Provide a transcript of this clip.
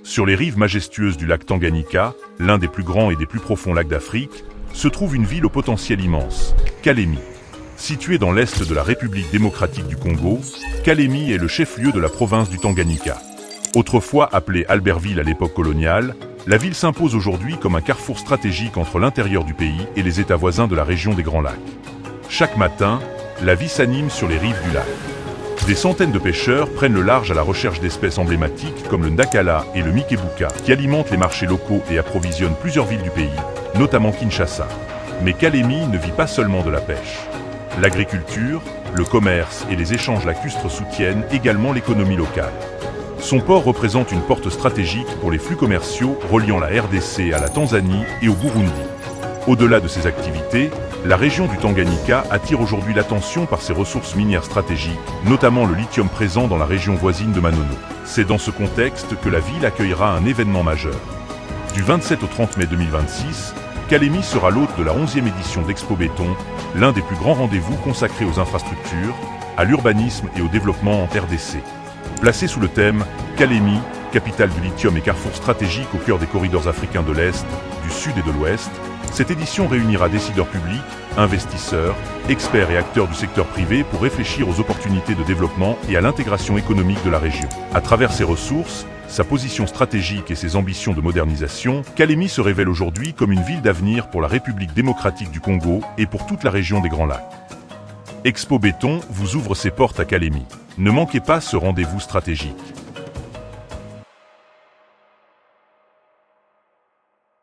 Sur les rives majestueuses du lac Tanganyika, l'un des plus grands et des plus profonds lacs d'Afrique, se trouve une ville au potentiel immense, Kalemi. Située dans l'est de la République démocratique du Congo, Kalemi est le chef-lieu de la province du Tanganyika. Autrefois appelée Albertville à l'époque coloniale, la ville s'impose aujourd'hui comme un carrefour stratégique entre l'intérieur du pays et les États voisins de la région des Grands Lacs. Chaque matin, la vie s'anime sur les rives du lac. Des centaines de pêcheurs prennent le large à la recherche d'espèces emblématiques comme le ndakala et le mikebuka, qui alimentent les marchés locaux et approvisionnent plusieurs villes du pays, notamment Kinshasa. Mais Kalemi ne vit pas seulement de la pêche. L'agriculture, le commerce et les échanges lacustres soutiennent également l'économie locale. Son port représente une porte stratégique pour les flux commerciaux reliant la RDC à la Tanzanie et au Burundi. Au-delà de ces activités, la région du Tanganyika attire aujourd'hui l'attention par ses ressources minières stratégiques, notamment le lithium présent dans la région voisine de Manono. C'est dans ce contexte que la ville accueillera un événement majeur. Du 27 au 30 mai 2026, Kalemi sera l'hôte de la 11e édition d'Expo Béton, l'un des plus grands rendez-vous consacrés aux infrastructures, à l'urbanisme et au développement en RDC. Placé sous le thème « Kalemi, capitale du lithium et carrefour stratégique au cœur des corridors africains de l'Est, du Sud et de l'Ouest », cette édition réunira décideurs publics, investisseurs, experts et acteurs du secteur privé pour réfléchir aux opportunités de développement et à l'intégration économique de la région. À travers ses ressources, sa position stratégique et ses ambitions de modernisation, Kalemi se révèle aujourd'hui comme une ville d'avenir pour la République démocratique du Congo et pour toute la région des Grands Lacs. Expo Béton vous ouvre ses portes à Kalemi. Ne manquez pas ce rendez-vous stratégique.